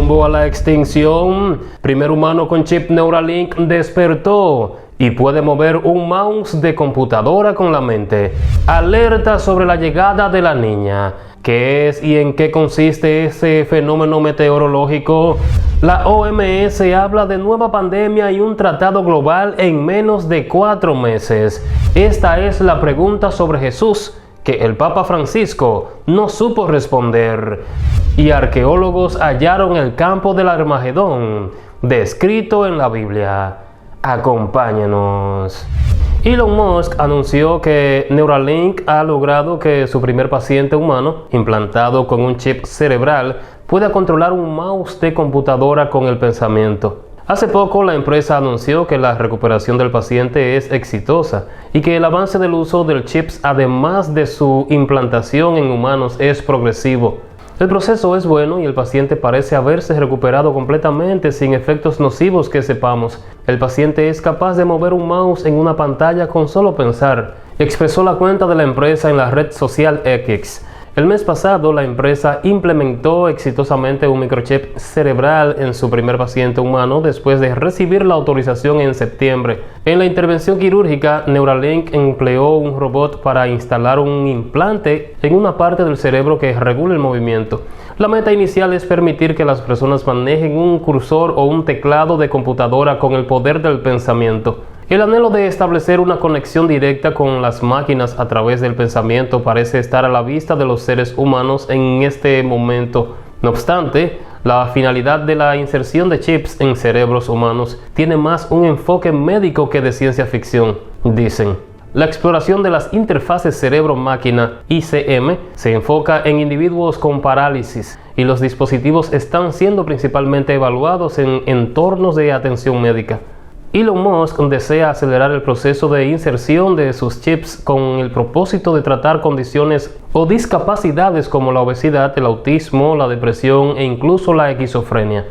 rumbo a la extinción. Primer humano con chip Neuralink despertó y puede mover un mouse de computadora con la mente. Alerta sobre la llegada de la niña. ¿Qué es y en qué consiste ese fenómeno meteorológico? La OMS habla de nueva pandemia y un tratado global en menos de 4 meses. Esta es la pregunta sobre Jesús que el Papa Francisco no supo responder. Y arqueólogos hallaron el campo del Armagedón, descrito en la Biblia. Acompáñenos. Elon Musk anunció que Neuralink ha logrado que su primer paciente humano, implantado con un chip cerebral, pueda controlar un mouse de computadora con el pensamiento. Hace poco la empresa anunció que la recuperación del paciente es exitosa y que el avance del uso del chip, además de su implantación en humanos, es progresivo. El proceso es bueno y el paciente parece haberse recuperado completamente sin efectos nocivos que sepamos. El paciente es capaz de mover un mouse en una pantalla con solo pensar, expresó la cuenta de la empresa en la red social X. El mes pasado, la empresa implementó exitosamente un microchip cerebral en su primer paciente humano después de recibir la autorización en septiembre. En la intervención quirúrgica, Neuralink empleó un robot para instalar un implante en una parte del cerebro que regula el movimiento. La meta inicial es permitir que las personas manejen un cursor o un teclado de computadora con el poder del pensamiento. El anhelo de establecer una conexión directa con las máquinas a través del pensamiento parece estar a la vista de los seres humanos en este momento. No obstante, la finalidad de la inserción de chips en cerebros humanos tiene más un enfoque médico que de ciencia ficción, dicen. La exploración de las interfaces cerebro-máquina (ICM) se enfoca en individuos con parálisis y los dispositivos están siendo principalmente evaluados en entornos de atención médica. Elon Musk desea acelerar el proceso de inserción de sus chips con el propósito de tratar condiciones o discapacidades como la obesidad, el autismo, la depresión e incluso la esquizofrenia.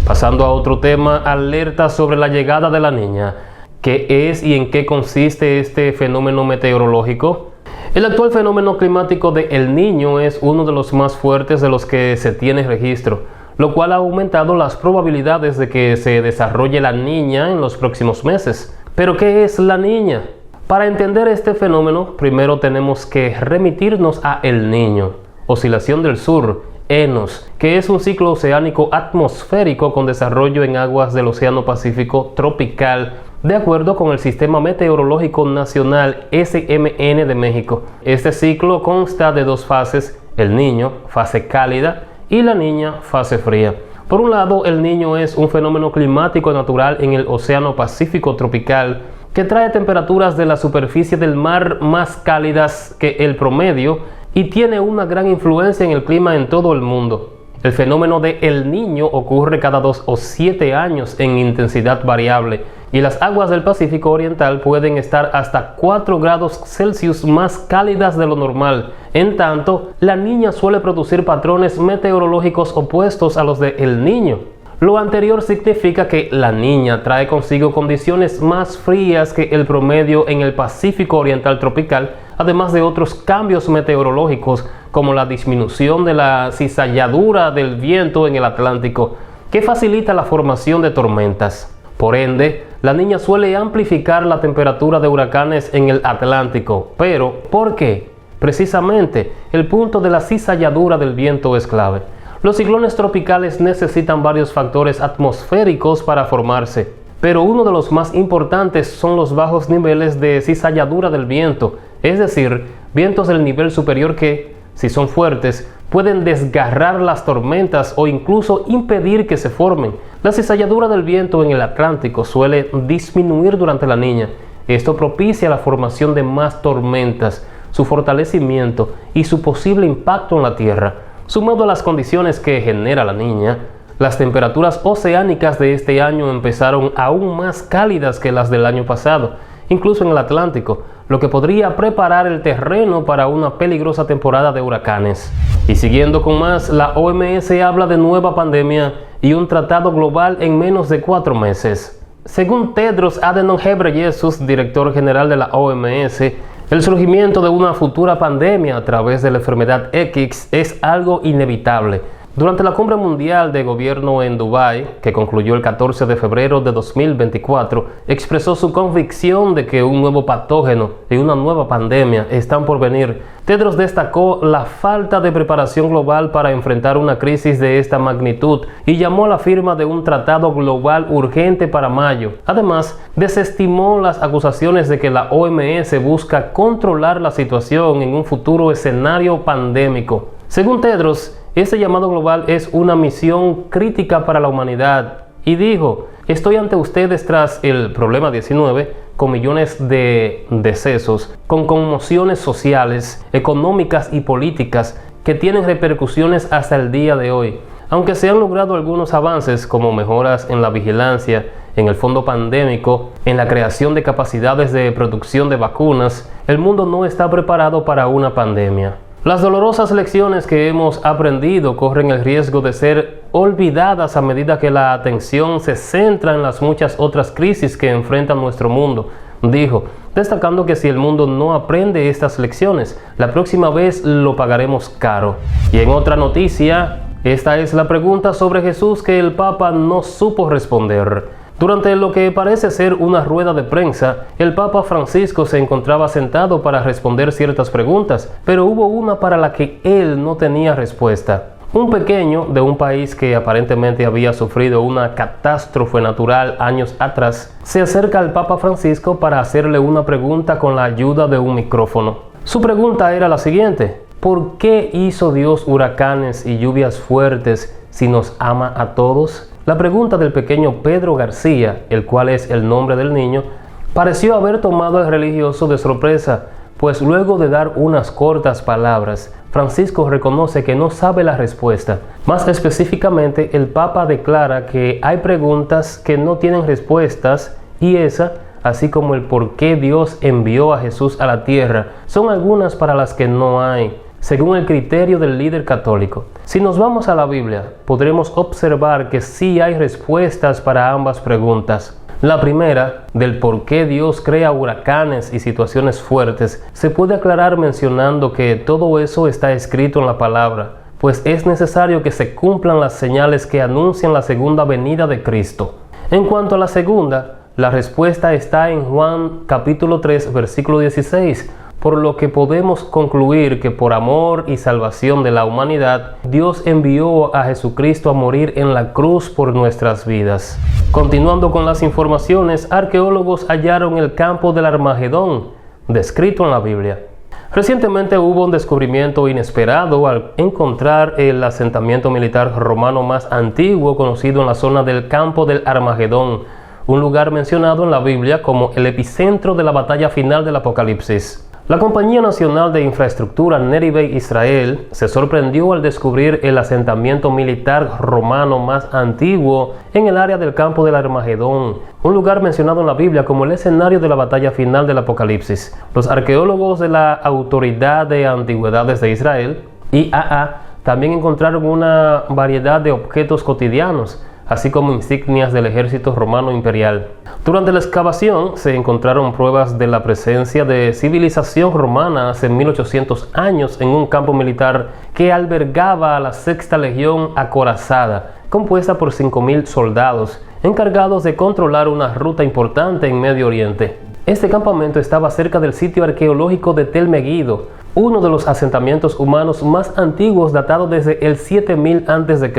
Pasando a otro tema, alerta sobre la llegada de la niña. ¿Qué es y en qué consiste este fenómeno meteorológico? El actual fenómeno climático de El Niño es uno de los más fuertes de los que se tiene registro, lo cual ha aumentado las probabilidades de que se desarrolle la niña en los próximos meses. ¿Pero qué es la niña? Para entender este fenómeno, primero tenemos que remitirnos a El Niño, oscilación del sur, ENOS, que es un ciclo oceánico atmosférico con desarrollo en aguas del Océano Pacífico tropical, de acuerdo con el Sistema Meteorológico Nacional SMN de México. Este ciclo consta de 2 fases, El Niño, fase cálida, y la niña, fase fría. Por un lado, El Niño es un fenómeno climático natural en el Océano Pacífico tropical que trae temperaturas de la superficie del mar más cálidas que el promedio y tiene una gran influencia en el clima en todo el mundo. El fenómeno de El Niño ocurre cada 2 o 7 años en intensidad variable y las aguas del Pacífico Oriental pueden estar hasta 4 grados Celsius más cálidas de lo normal. En tanto, la niña suele producir patrones meteorológicos opuestos a los de El Niño. Lo anterior significa que la niña trae consigo condiciones más frías que el promedio en el Pacífico Oriental tropical, además de otros cambios meteorológicos como la disminución de la cizalladura del viento en el Atlántico, que facilita la formación de tormentas. Por ende, la niña suele amplificar la temperatura de huracanes en el Atlántico. Pero, ¿por qué? Precisamente, el punto de la cizalladura del viento es clave. Los ciclones tropicales necesitan varios factores atmosféricos para formarse, pero uno de los más importantes son los bajos niveles de cizalladura del viento, es decir, vientos del nivel superior que, si son fuertes, pueden desgarrar las tormentas o incluso impedir que se formen. La cizalladura del viento en el Atlántico suele disminuir durante la niña. Esto propicia la formación de más tormentas, su fortalecimiento y su posible impacto en la Tierra. Sumado a las condiciones que genera la niña, las temperaturas oceánicas de este año empezaron aún más cálidas que las del año pasado, incluso en el Atlántico, lo que podría preparar el terreno para una peligrosa temporada de huracanes. Y siguiendo con más, la OMS habla de nueva pandemia y un tratado global en menos de 4 meses. Según Tedros Adhanom Ghebreyesus, director general de la OMS, el surgimiento de una futura pandemia a través de la enfermedad X es algo inevitable. Durante la cumbre mundial de gobierno en Dubái, que concluyó el 14 de febrero de 2024, expresó su convicción de que un nuevo patógeno y una nueva pandemia están por venir. Tedros destacó la falta de preparación global para enfrentar una crisis de esta magnitud y llamó a la firma de un tratado global urgente para mayo. Además, desestimó las acusaciones de que la OMS busca controlar la situación en un futuro escenario pandémico. Según Tedros, este llamado global es una misión crítica para la humanidad y dijo: estoy ante ustedes tras el problema 19, con millones de decesos, con conmociones sociales, económicas y políticas que tienen repercusiones hasta el día de hoy. Aunque se han logrado algunos avances como mejoras en la vigilancia, en el fondo pandémico, en la creación de capacidades de producción de vacunas, el mundo no está preparado para una pandemia. Las dolorosas lecciones que hemos aprendido corren el riesgo de ser olvidadas a medida que la atención se centra en las muchas otras crisis que enfrenta nuestro mundo, dijo, destacando que si el mundo no aprende estas lecciones, la próxima vez lo pagaremos caro. Y en otra noticia, esta es la pregunta sobre Jesús que el Papa no supo responder. Durante lo que parece ser una rueda de prensa, el Papa Francisco se encontraba sentado para responder ciertas preguntas, pero hubo una para la que él no tenía respuesta. Un pequeño de un país que aparentemente había sufrido una catástrofe natural años atrás, se acerca al Papa Francisco para hacerle una pregunta con la ayuda de un micrófono. Su pregunta era la siguiente: ¿por qué hizo Dios huracanes y lluvias fuertes si nos ama a todos? La pregunta del pequeño Pedro García, el cual es el nombre del niño, pareció haber tomado al religioso de sorpresa, pues luego de dar unas cortas palabras, Francisco reconoce que no sabe la respuesta. Más específicamente, el Papa declara que hay preguntas que no tienen respuestas y esa, así como el por qué Dios envió a Jesús a la tierra, son algunas para las que no hay, según el criterio del líder católico. Si nos vamos a la Biblia, podremos observar que sí hay respuestas para ambas preguntas. La primera, del por qué Dios crea huracanes y situaciones fuertes, se puede aclarar mencionando que todo eso está escrito en la palabra, pues es necesario que se cumplan las señales que anuncian la segunda venida de Cristo. En cuanto a la segunda, la respuesta está en Juan capítulo 3, versículo 16, por lo que podemos concluir que por amor y salvación de la humanidad, Dios envió a Jesucristo a morir en la cruz por nuestras vidas. Continuando con las informaciones, arqueólogos hallaron el campo del Armagedón, descrito en la Biblia. Recientemente hubo un descubrimiento inesperado al encontrar el asentamiento militar romano más antiguo conocido en la zona del campo del Armagedón, un lugar mencionado en la Biblia como el epicentro de la batalla final del Apocalipsis. La Compañía Nacional de Infraestructura Neribe Israel se sorprendió al descubrir el asentamiento militar romano más antiguo en el área del campo del Armagedón, un lugar mencionado en la Biblia como el escenario de la batalla final del Apocalipsis. Los arqueólogos de la Autoridad de Antigüedades de Israel, IAA, también encontraron una variedad de objetos cotidianos, así como insignias del ejército romano imperial. Durante la excavación se encontraron pruebas de la presencia de civilización romana hace 1800 años en un campo militar que albergaba a la Sexta Legión acorazada, compuesta por 5.000 soldados, encargados de controlar una ruta importante en Medio Oriente. Este campamento estaba cerca del sitio arqueológico de Tel Megiddo, uno de los asentamientos humanos más antiguos datado desde el 7000 a.C.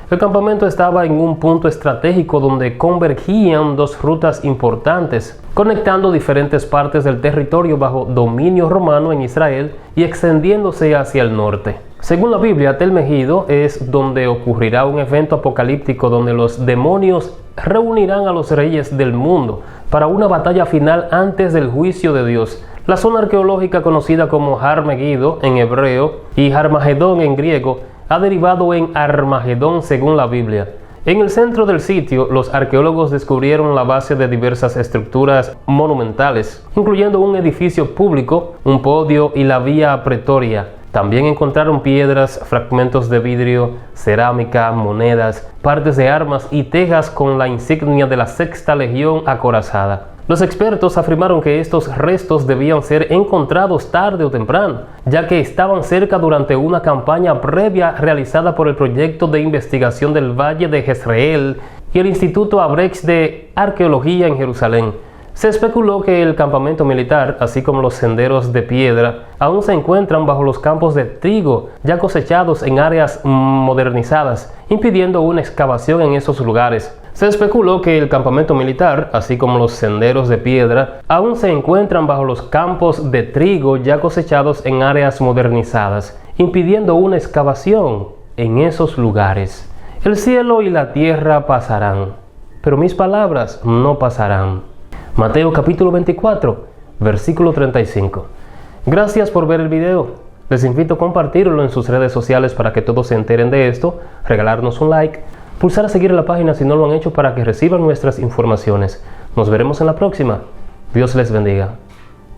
El campamento estaba en un punto estratégico donde convergían dos rutas importantes, conectando diferentes partes del territorio bajo dominio romano en Israel y extendiéndose hacia el norte. Según la Biblia, Tel Megiddo es donde ocurrirá un evento apocalíptico donde los demonios reunirán a los reyes del mundo para una batalla final antes del juicio de Dios. La zona arqueológica conocida como Har Megiddo en hebreo y Armagedón en griego ha derivado en Armagedón según la Biblia. En el centro del sitio, los arqueólogos descubrieron la base de diversas estructuras monumentales, incluyendo un edificio público, un podio y la vía pretoria. También encontraron piedras, fragmentos de vidrio, cerámica, monedas, partes de armas y tejas con la insignia de la Sexta Legión acorazada. Los expertos afirmaron que estos restos debían ser encontrados tarde o temprano, ya que estaban cerca durante una campaña previa realizada por el Proyecto de Investigación del Valle de Jezreel y el Instituto Abrex de Arqueología en Jerusalén. Se especuló que el campamento militar, así como los senderos de piedra, aún se encuentran bajo los campos de trigo ya cosechados en áreas modernizadas, impidiendo una excavación en esos lugares. Se especuló que el campamento militar, así como los senderos de piedra, aún se encuentran bajo los campos de trigo ya cosechados en áreas modernizadas, impidiendo una excavación en esos lugares. El cielo y la tierra pasarán, pero mis palabras no pasarán. Mateo capítulo 24, versículo 35. Gracias por ver el video. Les invito a compartirlo en sus redes sociales para que todos se enteren de esto, regalarnos un like, pulsar a seguir la página si no lo han hecho para que reciban nuestras informaciones. Nos veremos en la próxima. Dios les bendiga.